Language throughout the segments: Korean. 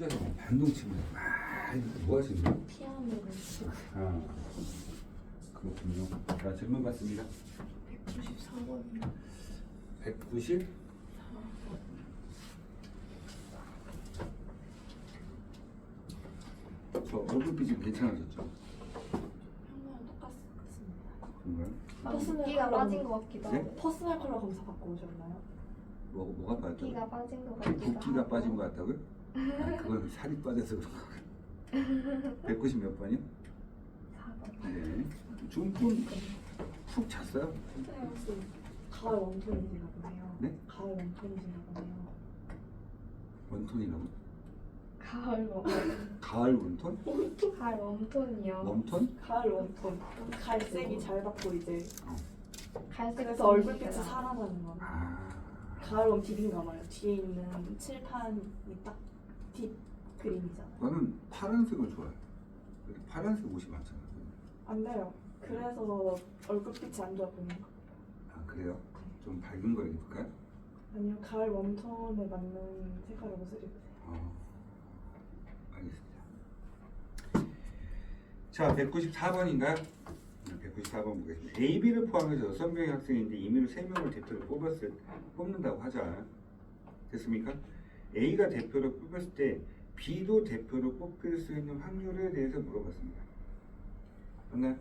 혼자서 반동 치면 뭐 하시는 거예요? 피아노를 치고 아, 그렇군요. 자, 질문 받습니다. 194번이요. 190? 저 얼굴빛이 좀 괜찮아졌죠? 평소랑 똑같습니다. 정말? 붓기가 빠진 것 같기도 네? 하고. 퍼스널 컬러 검사 받고 오셨나요? 뭐가 빠졌다고요? 붓기가 빠진 것 같기도 붓기가 하고. 빠진 것 같다고요? 아, 그건 살이 빠져서 그런 거고요. 190 몇 번이요? 4번. 네. 좀 푹 잤어요? 네, 혹시 가을 웜톤이신가 보네요. 네? 가을 웜톤이신가 보네요. 원톤이라고? 가을 웜. 가을 원톤? 가을 웜톤이요. 웜톤? 가을 웜톤. 갈색이 잘 받고 이제 갈색. 그래서 얼굴빛이 살아나는 거. 아, 가을 웜 딥인가 봐요. 뒤에 있는 칠판이 딱 딥 그림이잖아요. 나는 파란색을 좋아해. 근데 파란색 옷이 많잖아. 안 돼요. 그래서 얼굴빛이 안 좋아 보이는 거. 아, 그래요? 좀 밝은 걸 입을까요? 아니요, 가을 웜톤에 맞는 색깔의 옷을 입으세요. 알겠습니다. 자, 194번인가요? 194번 보겠습니다. A, B를 포함해서 6명의 학생인데 임의로 3명을 대표로 뽑는다고 하자. 됐습니까? A가 대표로 뽑혔을 때 B도 대표로 뽑힐 수 있는 확률에 대해서 물어봤습니다. 맞나요?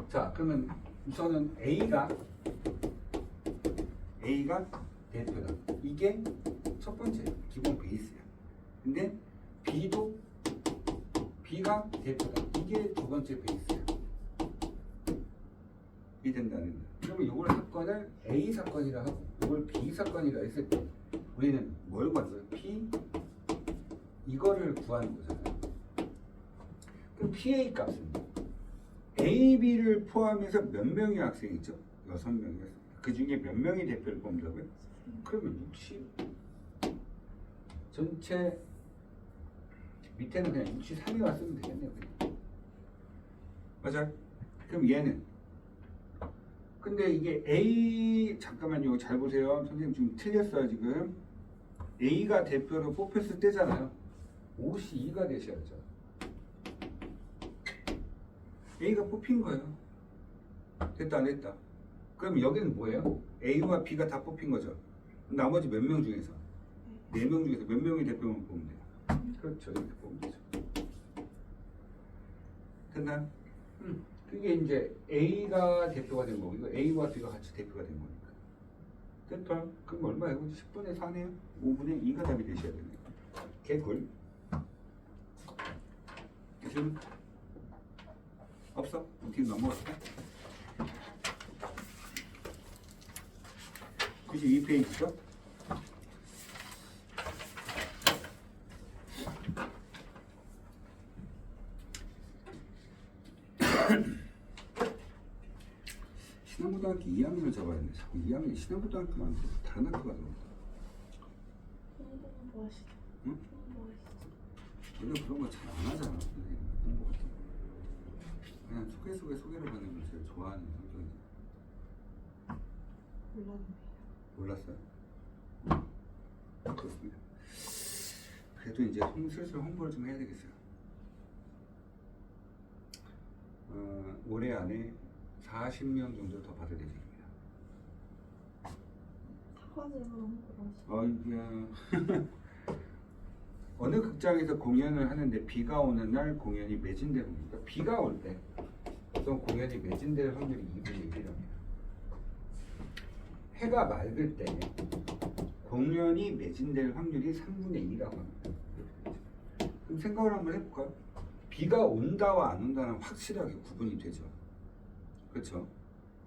자, 그러면 우선은 A가 대표다. 이게 첫 번째 기본 베이스야. 근데 B가 대표다. 이게 두 번째 베이스야. 이해된다는 거야. 그러면 이걸 사건을 A 사건이라 하고 이걸 B 사건이라 했을 때 우리는 뭘 구하는 거야? P 이거를 구하는 거잖아요. 그럼 PA 값은 A, B를 포함해서 몇 명의 학생이 있죠? 6명이었습니다. 그 중에 몇 명이 대표를 뽑는다고요? 그러면 60 전체 밑에는 그냥 63이만 쓰면 되겠네요. 그냥. 맞아요? 그럼 얘는 근데 이게 A 잠깐만요. 잘 보세요. 선생님 지금 틀렸어요. 지금 A가 대표로 뽑혔을 때잖아요. 52가 되셔야죠. A가 뽑힌 거예요. 됐다 안 됐다. 그럼 여기는 뭐예요? A와 B가 다 뽑힌 거죠. 나머지 몇 명 중에서 4명 중에서 몇 명이 대표만 뽑으면 돼요. 그렇죠. 이렇게 보면 되죠. 됐나요? 그게 이제 A가 대표가 된 거고 이거 A와 B가 같이 대표가 된 거니까. 됐다. 그럼 얼마예요? 10분의 4네요? 5분의 2가 답이 되셔야 되네요. 개꿀. 지금 없어? 뒤로 넘어갈까? 92페이지죠? 신한고등학교 2학년을 잡아야 되는데 자꾸 2학년 신한고등학교만 안 되고 다른 학교가 들어온다. 홍보는 뭐 하시죠? 응? 홍보 하시죠? 원래 그런 거 잘 안 하잖아. 선생님. 홍보 같은 거. 그냥 소개를 받는 걸 제일 좋아하는 성격이지. 몰랐네요. 몰랐어요? 그렇습니다. 그래도 이제 슬슬 홍보를 좀 해야 되겠어요. 올해 안에 40명 정도 더 받을 예정입니다. 사과제로 홍보 하시죠? 어이구야. 어느 극장에서 공연을 하는데 비가 오는 날 공연이 매진될 겁니다. 비가 올 때 어떤 공연이 매진될 확률이 2분의 1이랍니다. 해가 맑을 때 공연이 매진될 확률이 3분의 2라고 합니다. 그럼 생각을 한번 해볼까요? 비가 온다와 안 온다는 확실하게 구분이 되죠. 그렇죠?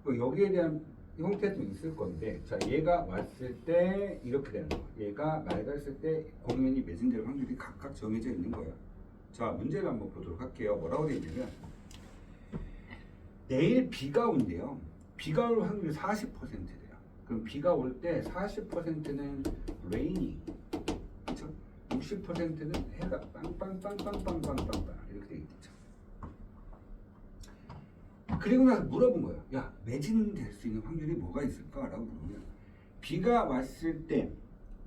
여기에 대한 형태도 있을 건데, 자, 얘가 왔을 때 이렇게 되는 거야. 얘가 맑았을 때 공연이 매진될 확률이 각각 정해져 있는 거야. 자, 문제를 한번 보도록 할게요. 뭐라고 되어 있냐면 내일 비가 온대요. 비가 올 확률이 40%래요. 그럼 비가 올 때 40%는 rainy, 그렇죠? 60%는 해가 빵빵빵빵빵빵빵 이렇게 되어 있겠죠. 그리고 나서 물어본 거예요. 야, 매진될 수 있는 확률이 뭐가 있을까라고 물으면 비가 왔을 때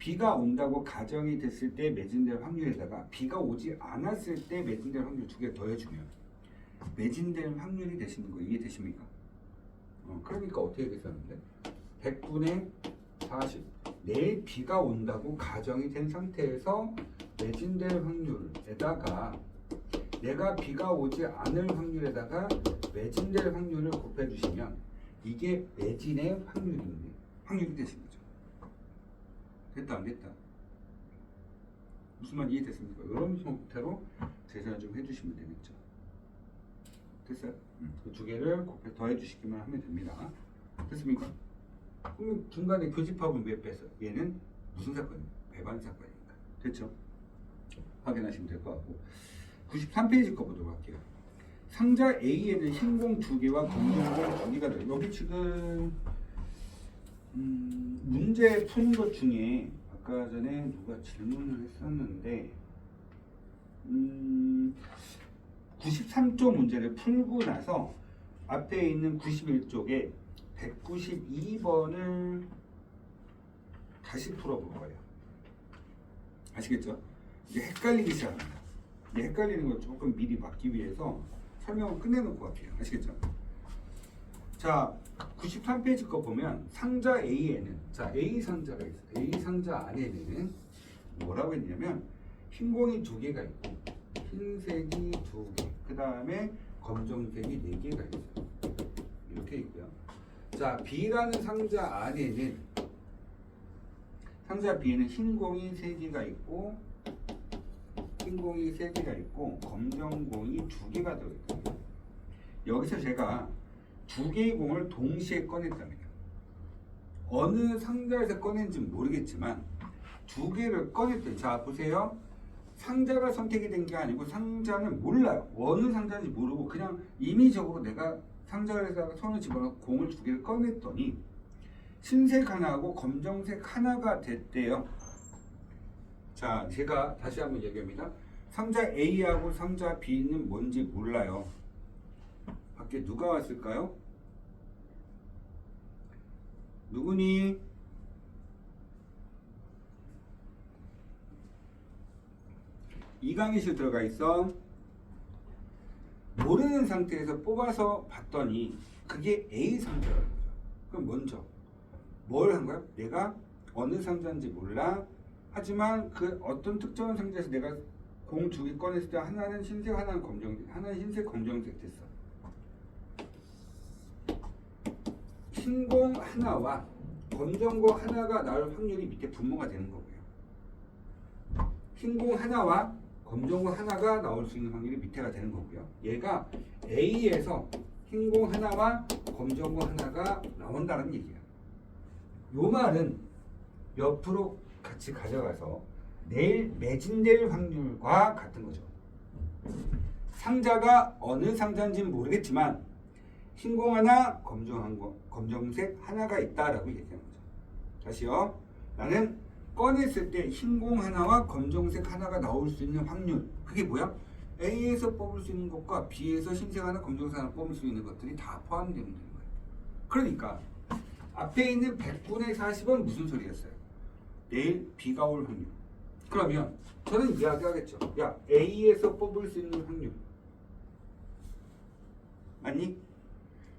비가 온다고 가정이 됐을 때 매진될 확률에다가 비가 오지 않았을 때 매진될 확률 두 개 더해주면 매진될 확률이 되시는 거 이해되십니까? 그러니까 어떻게 계산하는데 100분의 40 내일 비가 온다고 가정이 된 상태에서 매진될 확률에다가 내가 비가 오지 않을 확률에다가 매진될 확률을 곱해주시면 이게 매진의 확률이 되신 거죠. 됐다 안 됐다? 무슨 말 이해됐습니까? 이런 형태로 계산을 좀 해주시면 되겠죠. 됐어요? 그 두 개를 곱해 더해주시기만 하면 됩니다. 됐습니까? 그럼 중간에 교집합은 왜 뺐어요? 얘는 무슨 사건이에요? 배반 사건이니까. 됐죠? 확인하시면 될 것 같고 93페이지 거 보도록 할게요. 상자 A에는 흰공 2개와 검정공 2개가 들어요. 여기 지금 문제 푸는 것 중에 아까 전에 누가 질문을 했었는데 93쪽 문제를 풀고 나서 앞에 있는 91쪽에 192번을 다시 풀어볼 거예요. 아시겠죠? 이제 헷갈리기 시작합니다. 이제 헷갈리는 걸 조금 미리 막기 위해서 설명을 끝내놓고 할게요. 아시겠죠? 자, 93페이지 거 보면 상자 A에는 자 A 상자가 있어요. A 상자 안에는 뭐라고 했냐면 흰공이 2개가 있고 흰색이 2개, 그 다음에 검정색이 4개가 있어요. 이렇게 있고요. 자, B라는 상자 안에는 상자 B에는 흰공이 3개가 있고 흰공이 3개가 있고 검정공이 2개가 들어있거든요. 여기서 제가 2개의 공을 동시에 꺼냈답니다. 어느 상자에서 꺼낸지 모르겠지만 2개를 꺼냈더니 자 보세요. 상자가 선택이 된 게 아니고 상자는 몰라요. 어느 상자인지 모르고 그냥 임의적으로 내가 상자에다가 손을 집어넣고 공을 2개를 꺼냈더니 흰색 하나하고 검정색 하나가 됐대요. 자, 제가 다시 한번 얘기합니다. 상자 A하고 상자 B는 뭔지 몰라요. 밖에 누가 왔을까요? 누구니? 이강희실 들어가 있어. 모르는 상태에서 뽑아서 봤더니 그게 A 상자라는 거죠. 그럼 먼저 뭘 한 거야? 내가 어느 상자인지 몰라. 하지만 그 어떤 특정한 상자에서 내가 공 2개 꺼냈을 때 하나는 흰색, 하나는 검정색, 하나는 흰색, 검정색 됐어. 흰공 하나와 검정공 하나가 나올 확률이 밑에 분모가 되는 거고요. 흰공 하나와 검정공 하나가 나올 수 있는 확률이 밑에가 되는 거고요. 얘가 A에서 흰공 하나와 검정공 하나가 나온다는 얘기야. 요 말은 옆으로 같이 가져가서 내일 매진될 확률과 같은 거죠. 상자가 어느 상자인지는 모르겠지만 흰공 하나, 검정색 하나가 있다라고 얘기하는 거죠. 다시요. 나는 꺼냈을 때 흰공 하나와 검정색 하나가 나올 수 있는 확률. 그게 뭐야? A에서 뽑을 수 있는 것과 B에서 흰색 하나, 검정색 하나 뽑을 수 있는 것들이 다 포함되는 거예요. 그러니까 앞에 있는 100분의 40은 무슨 소리였어요? 내일 비가 올 확률. 그러면 저는 이야기하겠죠. 야, A에서 뽑을 수 있는 확률. 아니,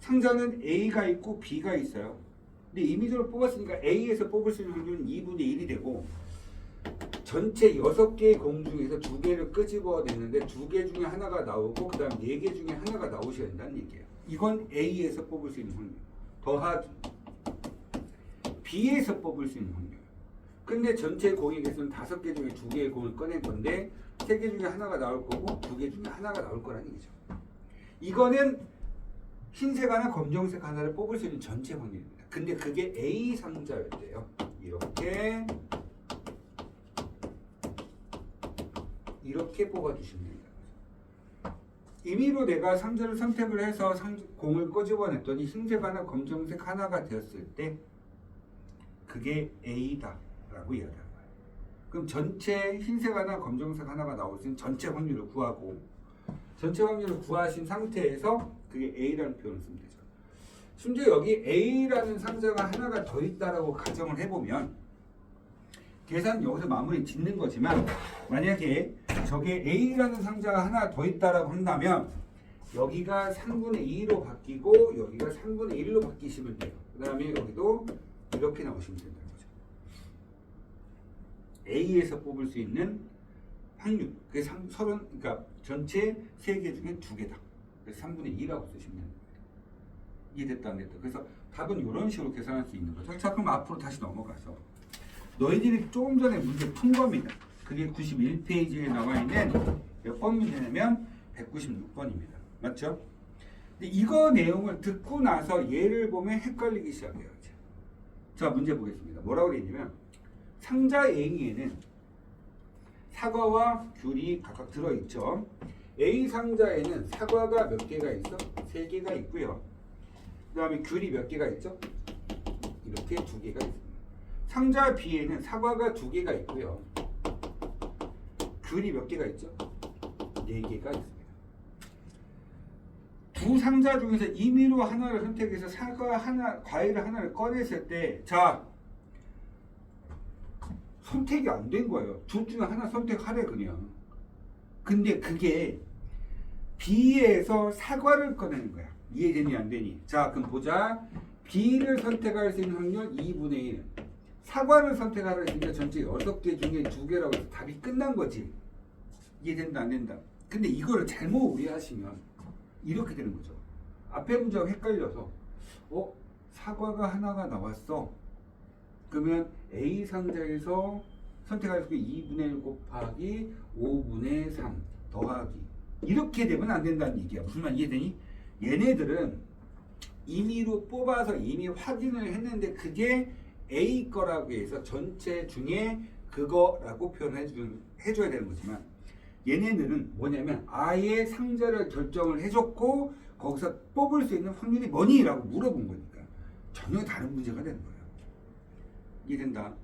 상자는 A가 있고 B가 있어요. 근데 임의적으로 뽑았으니까 A에서 뽑을 수 있는 확률은 2분의 1이 되고 전체 6개의 공 중에서 2개를 끄집어냈는데 2개 중에 하나가 나오고 그 다음 4개 중에 하나가 나오셔야 된다는 얘기예요. 이건 A에서 뽑을 수 있는 확률. 더하기 B에서 뽑을 수 있는 확률. 근데 전체 공의 개수는 5개 중에 2개의 공을 꺼낸 건데 3개 중에 하나가 나올 거고 2개 중에 하나가 나올 거라는 얘기죠. 이거는 흰색 하나, 검정색 하나를 뽑을 수 있는 전체 확률입니다. 근데 그게 A 상자였대요. 이렇게 뽑아주시면 됩니다. 임의로 내가 상자를 선택을 해서 공을 꺼집어냈더니 흰색 하나, 검정색 하나가 되었을 때 그게 A다 라고 이야기하는 거예요. 그럼 전체 흰색 하나, 검정색 하나가 나올 수 있는 전체 확률을 구하고 전체 확률을 구하신 상태에서 그게 A라는 표현을 쓰면 되죠. 심지어 여기 A라는 상자가 하나가 더 있다라고 가정을 해보면 계산 여기서 마무리 짓는 거지만 만약에 저게 A라는 상자가 하나 더 있다라고 한다면 여기가 3분의 2로 바뀌고 여기가 3분의 1로 바뀌시면 돼요. 그 다음에 여기도 이렇게 나오시면 된다는 거죠. A에서 뽑을 수 있는 확률. 그게 30, 그러니까 전체 3개 중에 2개다. 그래서 3분의 2라고 쓰시면 됩니다. 이해됐다 안 됐다. 그래서 답은 이런 식으로 계산할 수 있는 거죠. 자, 그럼 앞으로 다시 넘어가서 너희들이 조금 전에 문제 푼 겁니다. 그게 91페이지에 나와 있는 몇 번 문제냐면 196번입니다. 맞죠? 근데 이거 내용을 듣고 나서 얘를 보면 헷갈리기 시작해요. 이제. 자, 문제 보겠습니다. 뭐라고 되어 있냐면 상자 A에는 사과와 귤이 각각 들어있죠. A 상자에는 사과가 몇 개가 있어? 3개가 있고요. 그 다음에 귤이 몇 개가 있죠? 이렇게 2개가 있습니다. 상자 B에는 사과가 2개가 있고요. 귤이 몇 개가 있죠? 4개가 있습니다. 두 상자 중에서 임의로 하나를 선택해서 사과 하나, 과일을 하나를 꺼냈을 때, 자, 선택이 안 된 거예요. 둘 중에 하나 선택하래 그냥. 근데 그게 B에서 사과를 꺼내는 거야. 이해되니 안 되니? 자, 그럼 보자. B를 선택할 수 있는 확률 2분의 1. 사과를 선택하라 했으니까 전체 6개 중에 2개라고 해서 답이 끝난 거지. 이해된다 안 된다? 근데 이거를 잘못 이해하시면 이렇게 되는 거죠. 앞에 문제가 헷갈려서 사과가 하나가 나왔어. 그러면 A 상자에서 선택할 수 있는 2분의 1 곱하기 5분의 3 더하기 이렇게 되면 안 된다는 얘기야. 무슨 말 이해되니? 얘네들은 임의로 뽑아서 이미 확인을 했는데 그게 A 거라고 해서 전체 중에 그거라고 표현해줘야 되는 거지만 얘네들은 뭐냐면 아예 상자를 결정을 해줬고 거기서 뽑을 수 있는 확률이 뭐니? 라고 물어본 거니까 전혀 다른 문제가 되는 거예요. 이해된다?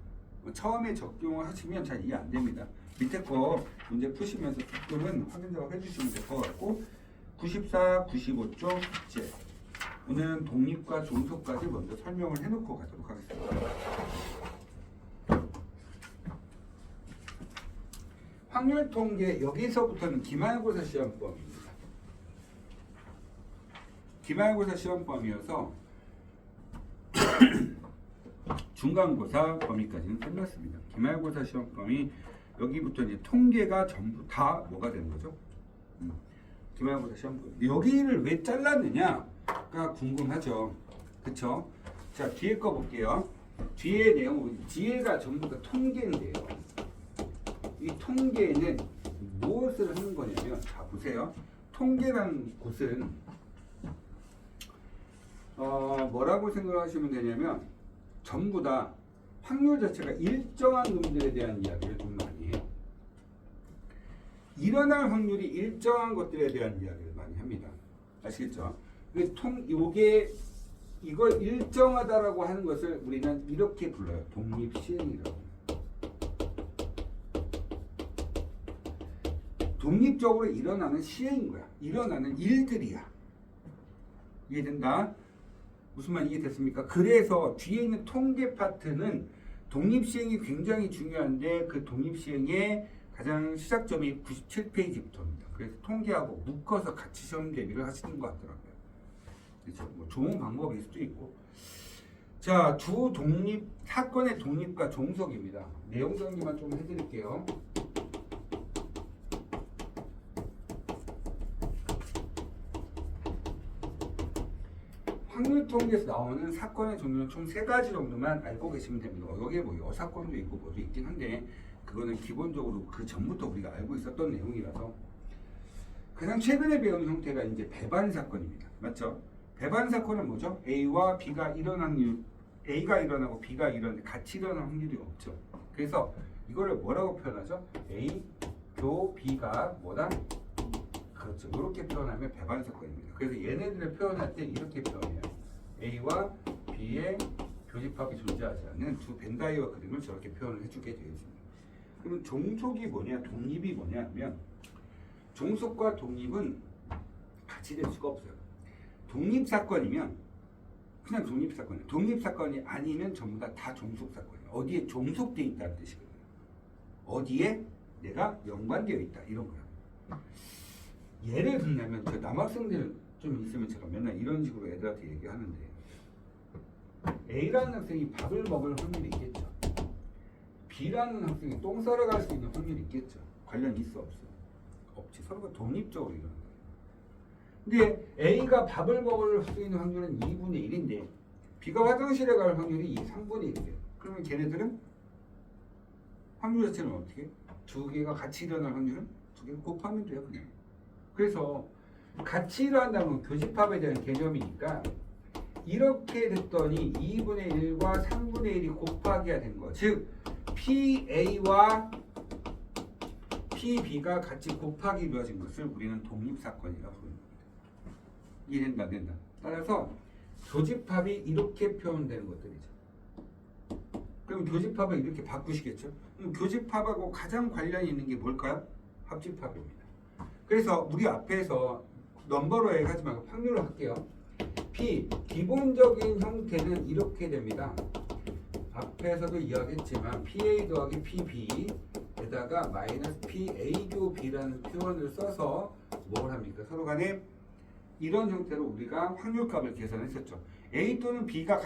처음에 적용을 하시면 잘 이해 안 됩니다. 밑에 거 문제 푸시면서 조금은 확인 작업 해주시면 될 것 같고 94, 95쪽 숙제 오늘은 독립과 종속까지 먼저 설명을 해놓고 가도록 하겠습니다. 확률 통계 여기서부터는 기말고사 시험범입니다. 기말고사 시험범이어서 중간고사 범위까지는 끝났습니다. 기말고사 시험 범위 여기부터 이제 통계가 전부 다 뭐가 되는 거죠? 기말고사 시험 범위 여기를 왜 잘랐느냐가 궁금하죠. 그쵸? 자, 뒤에 거 볼게요. 뒤에 내용은 뒤에가 전부 다 통계인데요. 이 통계에는 무엇을 하는 거냐면 자 보세요. 통계라는 곳은 뭐라고 생각하시면 되냐면 전부 다 확률 자체가 일정한 놈들에 대한 이야기를 좀 많이 해요. 일어날 확률이 일정한 것들에 대한 이야기를 많이 합니다. 아시겠죠? 이걸 일정하다라고 하는 것을 우리는 이렇게 불러요. 독립시행이라고. 독립적으로 일어나는 시행인 거야. 일어나는 일들이야. 이해된다? 무슨 말 이해됐습니까? 그래서 뒤에 있는 통계 파트는 독립시행이 굉장히 중요한데 그 독립시행의 가장 시작점이 97페이지부터입니다. 그래서 통계하고 묶어서 같이 시험 대비를 하시는 것 같더라고요. 그렇죠? 뭐 좋은 방법일 수도 있고. 자, 주 독립 사건의 독립과 종속입니다. 내용 정리만 좀 해드릴게요. 확률 통계에서 나오는 사건의 종류는 총 3가지 정도만 알고 계시면 됩니다. 여기에 뭐 여사건도 있고 뭐도 있긴 한데 그거는 기본적으로 그 전부터 우리가 알고 있었던 내용이라서 가장 최근에 배우는 형태가 이제 배반 사건입니다. 맞죠? 배반 사건은 뭐죠? A와 B가 A가 일어나고 B가 일어나는데 같이 일어나는 확률이 없죠. 그래서 이거를 뭐라고 표현하죠? A 교 B가 뭐다? 그렇죠. 이렇게 표현하면 배반 사건입니다. 그래서 얘네들을 표현할 때 이렇게 표현해요. A와 B의 교집합이 존재하지 않는 두 벤다이어 그림을 저렇게 표현을 해주게 되어 있습니다. 그럼 종속이 뭐냐, 독립이 뭐냐 하면 종속과 독립은 같이 될 수가 없어요. 독립사건이면 그냥 독립사건이에요. 독립사건이 아니면 전부 다 종속사건이에요. 어디에 종속되어 있다는 뜻이거든요. 어디에 내가 연관되어 있다 이런 거야. 예를 들면 저 남학생들 좀 있으면 제가 맨날 이런 식으로 애들한테 얘기하는데 A라는 학생이 밥을 먹을 확률이 있겠죠. B라는 학생이 똥 싸러 갈 수 있는 확률이 있겠죠. 관련이 있어 없어? 없지. 서로가 독립적으로 일어나는 거예요. 근데 A가 밥을 먹을 수 있는 확률은 2분의 1인데 B가 화장실에 갈 확률이 3분의 1이에요. 그러면 걔네들은 확률 자체는 어떻게? 두 개가 같이 일어날 확률은 두 개를 곱하면 돼요 그냥. 그래서 같이 일어난다는 건 교집합에 대한 개념이니까 이렇게 됐더니 2분의 1과 3분의 1이 곱하기가 된 거. 즉 PA와 PB가 같이 곱하기 이루어진 것을 우리는 독립사건이라고 부르는 겁니다. 이해된다 안 된다. 따라서 교집합이 이렇게 표현되는 것들이죠. 그럼 교집합을 이렇게 바꾸시겠죠? 그럼 교집합하고 가장 관련이 있는 게 뭘까요? 합집합입니다. 그래서 우리 앞에서 넘버로 얘기하지 말고 확률로 할게요. P 기본적인 형태는 이렇게 됩니다. 앞에서도 이야기했지만 PA 더하기 PB에다가 마이너스 PA교 B라는 표현을 써서 뭘 합니까? 서로 간에 이런 형태로 우리가 확률값을 계산했었죠. A 또는 B가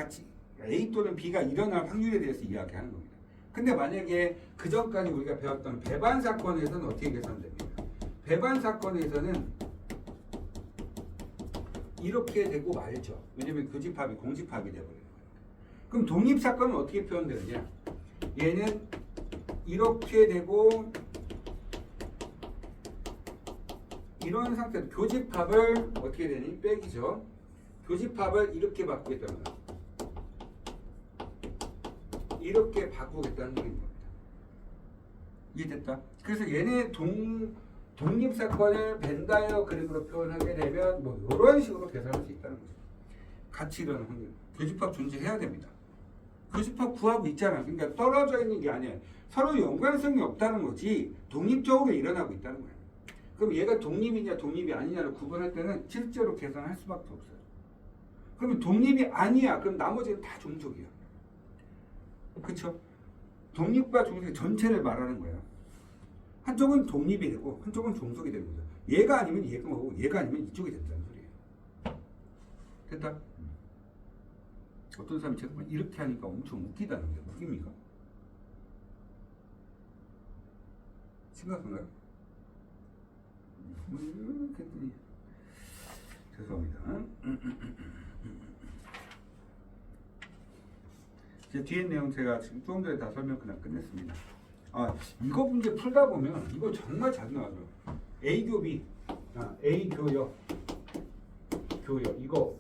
일어날 확률에 대해서 이야기하는 겁니다. 근데 만약에 그 전까지 우리가 배웠던 배반 사건에서는 어떻게 계산됩니까? 배반 사건에서는 이렇게 되고 말죠. 왜냐면 교집합이 공집합이 되어버리는 거예요. 그럼 독립 사건은 어떻게 표현되느냐? 얘는 이렇게 되고 이런 상태로 교집합을 어떻게 되니? 빼기죠. 교집합을 이렇게 바꾸겠다는 거예요. 이렇게 바꾸겠다는 겁니다. 이해됐다? 그래서 얘네 독립사건을 벤다이어 그림으로 표현하게 되면 뭐 이런 식으로 계산할 수 있다는 거죠. 같이 일어나는 확률. 교집합 존재해야 됩니다. 교집합 구하고 있잖아. 그러니까 떨어져 있는 게 아니에요. 서로 연관성이 없다는 거지 독립적으로 일어나고 있다는 거예요. 그럼 얘가 독립이냐 독립이 아니냐를 구분할 때는 실제로 계산할 수밖에 없어요. 그러면 독립이 아니야. 그럼 나머지는 다 종족이야. 그렇죠? 독립과 종족 전체를 말하는 거예요. 한쪽은 독립이 되고 한쪽은 종속이 되는 거죠. 얘가 아니면 얘가 오고 얘가 아니면 이쪽이 된다는 소리예요. 됐다? 어떤 사람이 잠깐만 이렇게 하니까 엄청 웃기다는 게 웃깁니까? 심각한가요? 이렇게 했더니 죄송합니다. 제 뒤에 내용 제가 지금 조금 전에 다 설명 그냥 끝냈습니다. 아, 이거 문제 풀다 보면 이거 정말 자주 나와요. A 교비, A 교역, 이거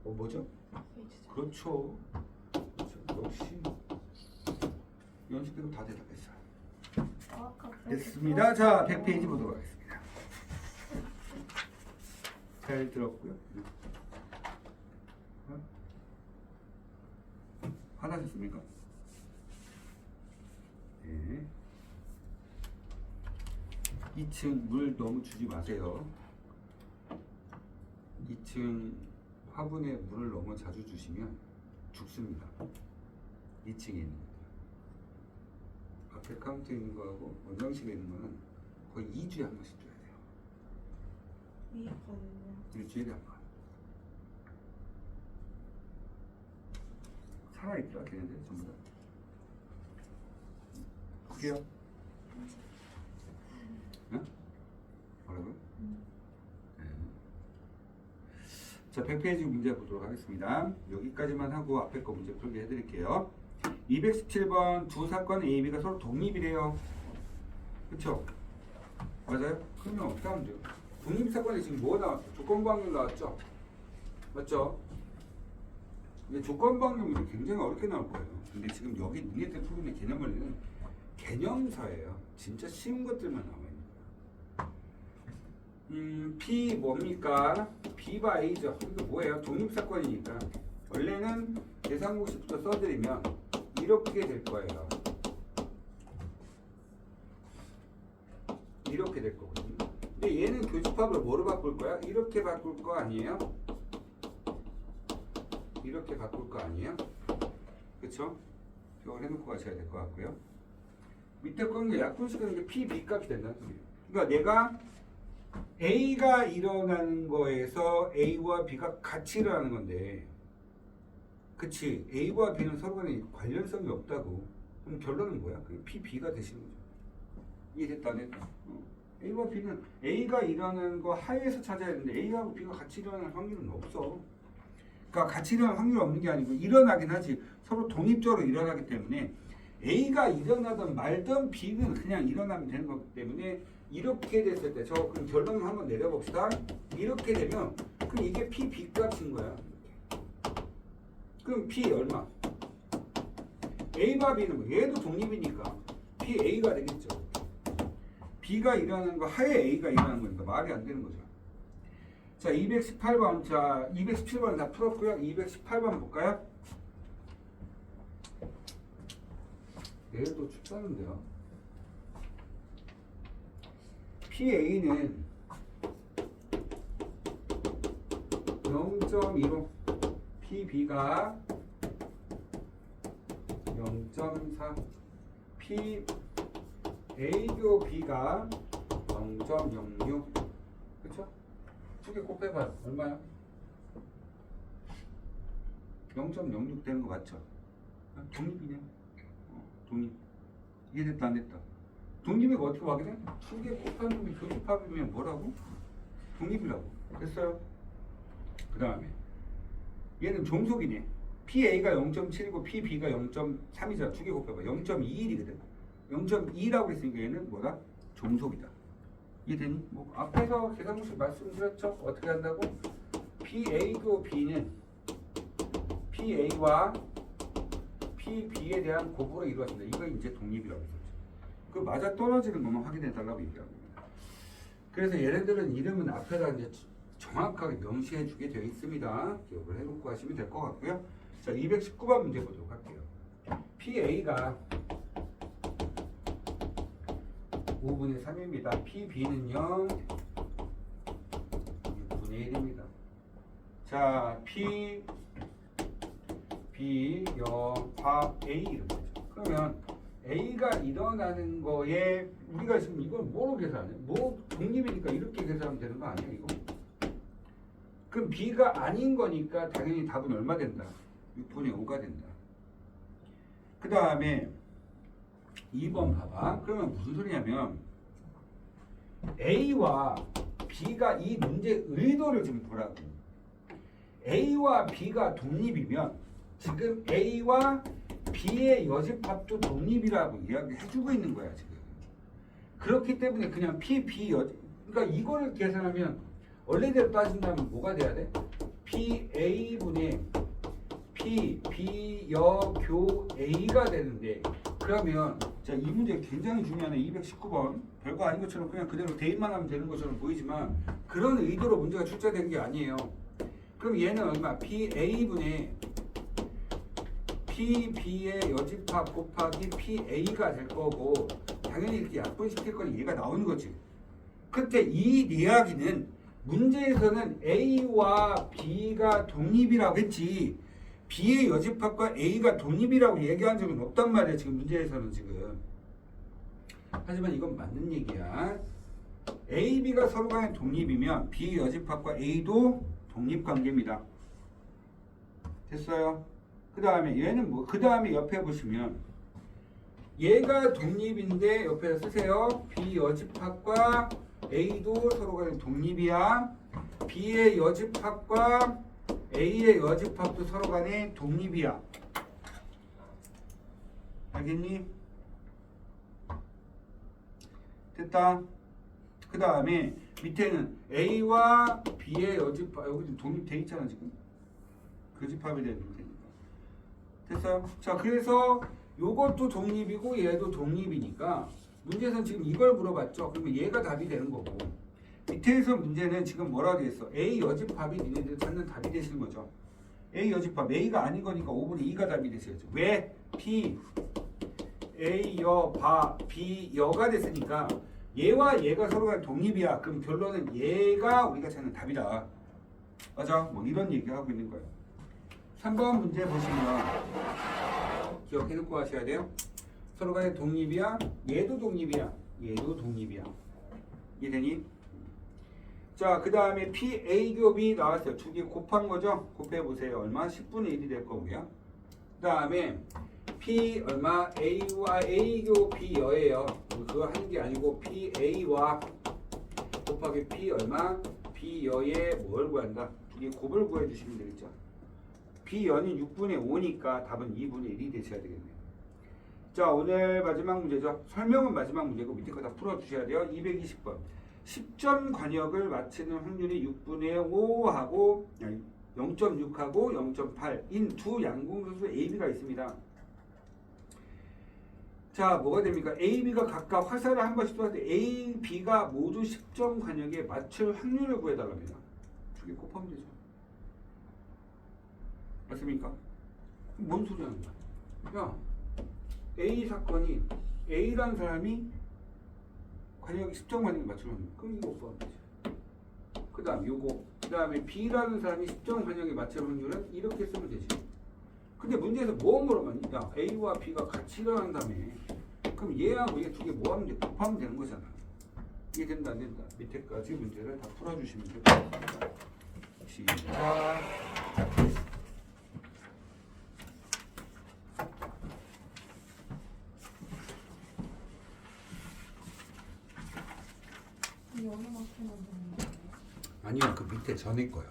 뭐죠? 그렇죠. 역시 연습대로 다 대답했어요. 됐습니다. 자, 100페이지 보도록 하겠습니다. 잘 들었고요. 화나셨습니까? 네. 2층 물 너무 주지 마세요. 2층 화분에 물을 너무 자주 주시면 죽습니다. 2층에 있는 거. 앞에 카운트에 있는 거하고 원장실에 있는 거는 거의 2주에 한 번씩 줘야 돼요. 위에거든요. 일주일에 한 번. 살아있더라 걔네들 전부 다. 그게요? 응? 뭐라고요? 네. 자, 100페이지 문제 보도록 하겠습니다. 여기까지만 하고 앞에 거 문제 풀게 해드릴게요. 217번 두 사건 A, B가 서로 독립이래요. 그쵸? 맞아요? 그러면 어떻게 하면 돼요? 독립사건에 지금 뭐 나왔죠? 조건부확률 나왔죠? 맞죠? 근데 조건부확률이 굉장히 어렵게 나올 거예요. 근데 지금 여기 니네들 풀고 있는 개념 원리는 개념서예요. 진짜 쉬운 것들만 나와 있는 거예요. P 뭡니까? B바 A죠. 이거 뭐예요? 독립사건이니까 원래는 계산공식부터 써드리면 이렇게 될 거예요. 이렇게 될 거거든요. 근데 얘는 교집합을 뭐로 바꿀 거야? 이렇게 바꿀 거 아니에요? 이렇게 바꿀 거 아니에요? 그쵸? 이걸 해놓고 가셔야 될 것 같고요. 밑에 거는 약분식하는 게 P, B 값이 된다는 소리예요. 그러니까 내가 A가 일어나는 거에서 A와 B가 같이 일어나는 건데, 그치? A와 B는 서로 간에 관련성이 없다고. 그럼 결론은 뭐야? 그게 P, B가 되시는 거죠. 이해됐다, 안 됐다? A와 B는 A가 일어나는 거 하에서 찾아야 되는데 A하고 B가 같이 일어나는 확률은 없어. 그러니까 같이 일어나는 확률이 없는 게 아니고 일어나긴 하지. 서로 독립적으로 일어나기 때문에 A가 일어나든 말든 B는 그냥 일어나면 되는 거기 때문에 이렇게 됐을 때, 그럼 결론을 한번 내려봅시다. 이렇게 되면 그럼 이게 P, B 값인 거야. 그럼 P 얼마? A와 B는 뭐? 얘도 독립이니까 P, A가 되겠죠. B가 일어나는 거 하에 A가 일어나는 거니까 말이 안 되는 거죠. 자, 218번. 자, 217번 다 풀었고요. 218번 볼까요? 내일도 춥다는데요. PA는 0.15, PB가 0.4, PA교 B가 0.06. 그쵸? 두 개 곱해봐요. 얼마야? 0.06 되는 거 맞죠? 독립이네. 독립. 이해됐다 안 됐다? 독립이가 어떻게 확인해? 두 개 곱한 놈이 교집합이면 뭐라고? 독립이라고. 됐어요? 그 다음에 얘는 종속이네. PA가 0.7이고 PB가 0.3이잖아. 두 개 곱해봐. 0.21이거든. 0.2라고 했으니까 얘는 뭐다? 종속이다. 이해되니? 뭐 앞에서 계산식 말씀드렸죠? 어떻게 한다고? PA교 B는 PA와 PB에 대한 곱으로 이루어진다. 이거 이제 독립이라고 했었죠. 그 맞아 떨어지는 것만 확인해 달라고 얘기합니다. 그래서 얘네들은 이름은 앞에다 이제 정확하게 명시해 주게 되어 있습니다. 기억을 해놓고 하시면 될 것 같고요. 자, 219번 문제 보도록 할게요. PA가 5분의 3입니다. PB는요 6분의 1입니다. 자, P, B, 파 A 이런 거죠. 그러면 A가 일어나는 거에 우리가 지금 이걸 뭐로 계산해? 뭐 독립이니까 이렇게 계산하면 되는 거 아니야 이거? 그럼 B가 아닌 거니까 당연히 답은 얼마 된다? 6분의 5가 된다. 그 다음에 2번 봐봐. 그러면 무슨 소리냐면 A와 B가 이 문제 의도를 좀 보라고. A와 B가 독립이면 지금 A와 B의 여집합도 독립이라고 이야기해주고 있는 거야 지금. 그렇기 때문에 그냥 P, B 그러니까 이거를 계산하면 원래대로 따진다면 뭐가 돼야 돼? PA분의 P, B, 교 A가 되는데 그러면 자, 이 문제 굉장히 중요하네. 219번 별거 아닌 것처럼 그냥 그대로 대입만 하면 되는 것처럼 보이지만 그런 의도로 문제가 출제된 게 아니에요. 그럼 얘는 얼마? PA분의 PB의 여집합 곱하기 PA가 될 거고 당연히 이렇게 약분시킬 거니 얘가 나오는 거지. 그때 이 이야기는 문제에서는 A와 B가 독립이라고 했지 B의 여집합과 A가 독립이라고 얘기한 적은 없단 말이야 지금 문제에서는 지금. 하지만 이건 맞는 얘기야. A, B가 서로 간에 독립이면 B의 여집합과 A도 독립관계입니다. 됐어요? 그 다음에 얘는 뭐? 그 다음에 옆에 보시면 얘가 독립인데 옆에다 쓰세요. B 여집합과 A도 서로 간에 독립이야. B의 여집합과 A의 여집합도 서로 간에 독립이야. 알겠니? 됐다. 그 다음에 밑에는 A와 B의 여집합 여기 독립돼 있잖아 지금. 교집합에 대한 문제니까. 됐어요? 자, 그래서 요것도 독립이고 얘도 독립이니까 문제에서는 지금 이걸 물어봤죠. 그러면 얘가 답이 되는 거고 밑에서 문제는 지금 뭐라고 되어 있어? A 여집합이 니네들 찾는 답이 되시는 거죠. A 여집합 A가 아닌 거니까 5분의 2가 답이 되셔야죠. 왜? P A 바 B 여가 됐으니까 얘와 얘가 서로 간 독립이야. 그럼 결론은 얘가 우리가 찾는 답이다. 맞아? 뭐 이런 얘기하고 있는 거예요. 3번 문제 보시면 기억해놓고 하셔야 돼요. 서로 간에 독립이야? 얘도 독립이야. 얘도 독립이야. 이해되니? 자, 그 다음에 PA 곱이 나왔어요. 두 개 곱한 거죠? 곱해보세요. 얼마? 10분의 1이 될 거고요. 그 다음에 P 얼마? A와 A 곱 B여예요. 그거 하는 게 아니고 PA와 곱하기 P 얼마? B여의 뭘 구한다? 두 개 곱을 구해주시면 되겠죠. B여는 6분의 5니까 답은 2분의 1이 되셔야 되겠네요. 자, 오늘 마지막 문제죠. 설명은 마지막 문제고 밑에 거 다 풀어주셔야 돼요. 220번. 10점 관역을 맞히는 확률이 6분의 5하고 0.6하고 0.8인 두 양궁수수 AB가 있습니다. 자, 뭐가 됩니까? AB가 각각 화살을 한 번씩 쏘았을 때 A, B가 모두 10점 관역에 맞출 확률을 구해달랍니다. 두 개 곱하면 되죠. 맞습니까? 뭔 소리 하는 거야? 야, A 사건이 A라는 사람이 관역이 10점 관역에 맞추면 그럼 이거 곱하면 되죠. 그 다음 요거 그 다음에 B라는 사람이 10점 관역에 맞출 확률은 이렇게 쓰면 되지. 근데 문제에서 뭐 물어봤니? 야, A와 B가 같이 일어난다며. 그럼 얘하고 얘 두 개 뭐 하면 돼? 곱하면 되는 거잖아. 이게 된다 안 된다. 밑에까지 문제를 다 풀어주시면 돼요. 시작. 이 어느 만큼만 되는 거예요? 아니요, 그 밑에 전에 거요.